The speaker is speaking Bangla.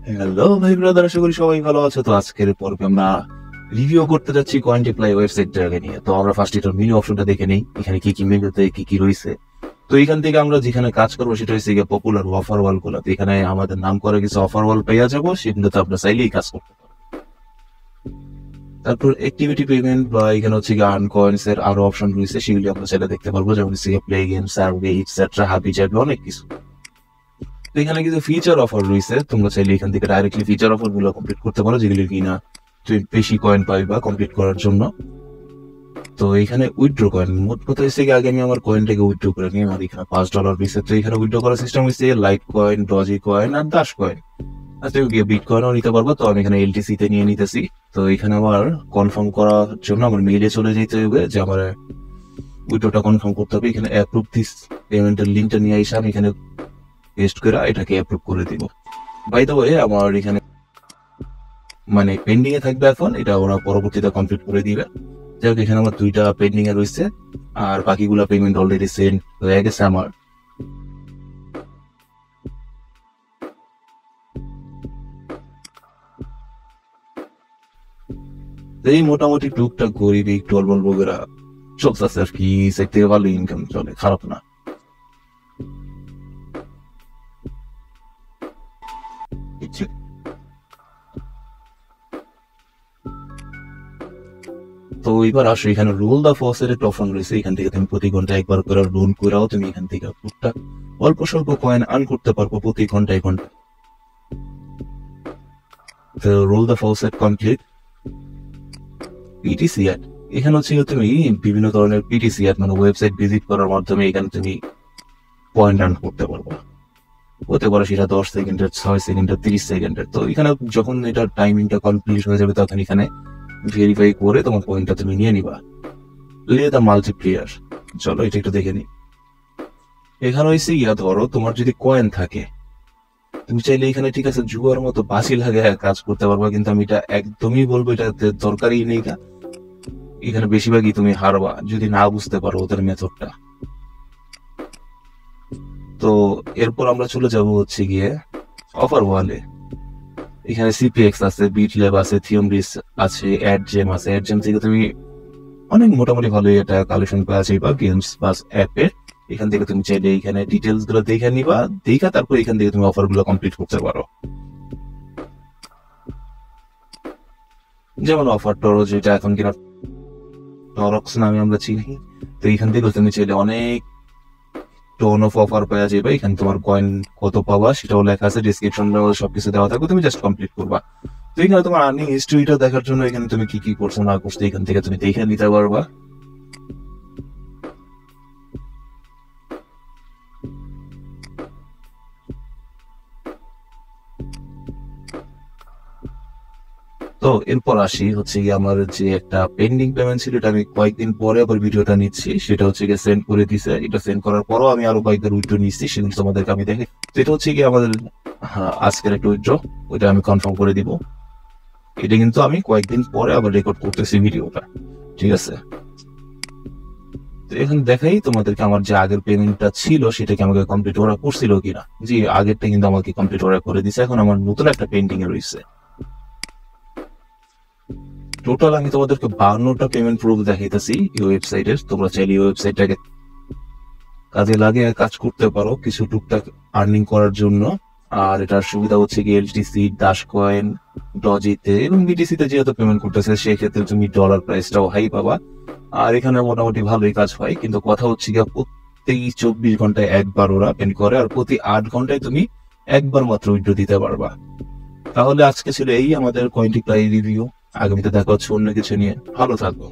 হ্যালো ভাই ব্রাদার, আশা করি সবাই ভালো আছে। তো আজকের পর্বে আমরা রিভিউ করতে যাচ্ছি কয়েনটিপ্লাই ওয়েবসাইটটাকে নিয়ে। তো আমরা ফার্স্ট এটার মেনু অপশনটা দেখে নেই, এখানে কি কি মেনুতে কি কি রয়েছে। তো এখান থেকে আমরা যেখানে কাজ করবো সেটা হচ্ছে গিয়ে পপুলার অফার ওয়াল গুলো। তো এখানে আমাদের নাম করে কিছু অফার ওয়াল পেয়ে যাবো, সেগুলোতে আমরা চাইলেই কাজ করতে পারবো। তারপর অ্যাক্টিভিটি পেমেন্ট বা এখানে হচ্ছে গিয়ে আর্ন কয়েন্স এর আরো অপশন রয়েছে, সেগুলি আমরা চাইলে দেখতে পারবো, যেমন হচ্ছে গিয়ে প্লে গেম, সার্ভে, ইটসেট্রা, হাবি জাবি, অনেক কিছু। তো এখানে কিছু ফিচার অফার রয়েছে, তোমরা চাইলে এখান থেকে ডাইরেক্টলি ফিচার অফার গুলো কমপ্লিট করতে পারো, যেগুলি কিনা তুমি বেশি কয়েন পাইবা কমপ্লিট করার জন্য। তো এখানে উইথড্র কয়েন, মোট কথা হচ্ছে আগে আমি আমার কয়েনটাকে উইথড্র করে নিই। আমার এখানে $5 রয়েছে। তো এখানে উইথড্র করার সিস্টেম হচ্ছে লাইট কয়েন, ডজি কয়েন আর দাশ কয়েন। আচ্ছা, বিট কয়েনও নিতে পারবো। তো আমি এখানে এলটিসি তে নিয়ে নিতেছি। তো এখানে আমার কনফার্ম করার জন্য আমার মেইলে চলে যেতে হবে, যে আমার উইথড্রটা কনফার্ম করতে হবে। এখানে অ্যাপ্রুভ দিস পেমেন্টের লিঙ্কটা নিয়ে এসে আমি এখানে পেস্ট করে এটাকে অ্যাপ্রুভ করে দিব। বাই দ্য ওয়ে, আমার এখানে মানে পেন্ডিং এ থাকবে এখন, এটা ওরা পরবর্তীতে কমপ্লিট করে দিবে। যাই হোক, এখানে আমার 2টা পেন্ডিং এ রয়েছে, আর বাকিগুলো পেমেন্ট অলরেডি সেন্ড হয়ে গেছে আমার। এই মোটামুটি টুকটাক গরিবি টলবল বগেরা চলতেছে আর কি। সাইড থেকে ভালো ইনকাম চলে, খারাপ না। তো এবার আসো, এখানে রোল দা ফসের একটা অপশন রয়েছে। এখান থেকে তুমি প্রতি ঘন্টায় একবার করে লোন করাও তুমি এখান থেকে টুকটাক অল্প স্বল্প কয়েন আর্ন করতে পারবো প্রতি ঘন্টায় ঘন্টায়। তো রোল দা ফসেট কমপ্লিট। পিটিসি অ্যাড, এখানে হচ্ছে তুমি বিভিন্ন ধরনের পিটিসি অ্যাড মানে ওয়েবসাইট ভিজিট করার মাধ্যমে এখানে তুমি পয়েন্ট আর্ন করতে পারবো। হতে পারে সেটা 10 সেকেন্ডের, 6 সেকেন্ডের, 30 সেকেন্ডের। তো এখানে যখন এটা টাইমিংটা কমপ্লিট হয়ে যাবে, তখন এখানে ভেরিফাই করে তোমার পয়েন্টটা তুমি নিয়ে নিবা। লে দা মাল্টিপ্লেয়ার, চলো এটা একটু দেখে নি। এখানে হয়েছে ধরো তোমার যদি কয়েন থাকে, তুমি চাইলে এখানে ঠিক আছে জুয়ার মতো বাসি লাগে কাজ করতে পারবা, কিন্তু আমি এটা একদমই বলবো এটা দরকারই নেই। এখানে বেশিরভাগই তুমি হারবা যদি না বুঝতে পারো ওদের মেথডটা। তো এরপর আমরা চলে যাব হচ্ছে গিয়ে অফার ওয়ালে। এখানে সিপিএক্স আছে, বিটল্যাব আছে, থিওমরিস আছে, অ্যাডজেম আছে। অ্যাডজেম থেকে তুমি অনেক মোটামুটি ভালো এটা কালেকশন পাওয়া যায় বা গেমস বাস অ্যাপের। এখান থেকে তুমি চাইলে এখানে ডিটেলস গুলো দেখে নিবা, দেখা তারপর এখান থেকে তুমি অফার গুলো কমপ্লিট করতে পারো। যেমন অফার টরো, যেটা এখন কিনা টরক্স নামে আমরা চিনি। তো এখান থেকে তুমি চাইলে অনেক টোন অফ অফার পাওয়া যাবে। এখানে তোমার কয়েন কত পাবা সেটাও লেখা আছে, ডিসক্রিপশন সবকিছু দেওয়া থাকবে, তুমি জাস্ট কমপ্লিট করবা। তো এখানে তোমার আর্নিং হিস্ট্রিটা দেখার জন্য এখানে তুমি কি কি করছো না করছো এখান থেকে তুমি দেখে নিতে পারবা। তো এরপর আসি হচ্ছে গিয়ে আমার যে একটা পেন্ডিং পেমেন্ট ছিল, এটা আমি কয়েকদিন পরে আবার ভিডিওটা নিচ্ছি। সেটা হচ্ছে গিয়ে সেন্ড করে দিছে। এটা সেন্ড করার পরও আমি আরো কয়েকবার উইথড্র নিচ্ছি, সেগুলো তোমাদেরকে আমি দেখি। তো এটা হচ্ছে গিয়ে আমাদের আজকের একটা উইথড্র, ওইটা আমি কনফার্ম করে দিব। এটা কিন্তু আমি কয়েকদিন পরে আবার রেকর্ড করতেছি ভিডিওটা, ঠিক আছে। তো এখন দেখাই তোমাদেরকে আমার যে আগের পেমেন্টটা ছিল সেটাকে আমাকে কমপ্লিট ওরা করছিল কিনা। জি, আগেরটা কিন্তু আমাকে কমপ্লিট ওরা করে দিছে। এখন আমার নতুন একটা পেন্ডিং এ রয়েছে। টোটাল আমি তোমাদেরকে 52টা পেমেন্ট প্রুফ দেখাইতেছি এই ওয়েবসাইটের। তোমরা চাইলে এই ওয়েবসাইটটাকে কাজে লাগিয়ে কাজ করতে পারো কিছু টুকটাক আর্নিং করার জন্য। আর এটার সুবিধা হচ্ছে কি এলটিসি, দাশ কয়েন, ডজিতে এবং বিটিসি তে যেহেতু পেমেন্ট করতেছে, সেক্ষেত্রে তুমি ডলার প্রাইসটাও হাই পাবা। আর এখানে মোটামুটি ভালোই কাজ হয়, কিন্তু কথা হচ্ছে গিয়ে প্রতি 24 ঘন্টায় একবার ওরা পেমেন্ট করে, আর প্রতি 8 ঘন্টায় তুমি একবার মাত্র উইথড্র দিতে পারবা। তাহলে আজকে ছিল এই আমাদের কয়েনটিপ্লাই রিভিউ। আগামীতে দেখা হচ্ছে অন্য কিছু নিয়ে। ভালো থাকবো।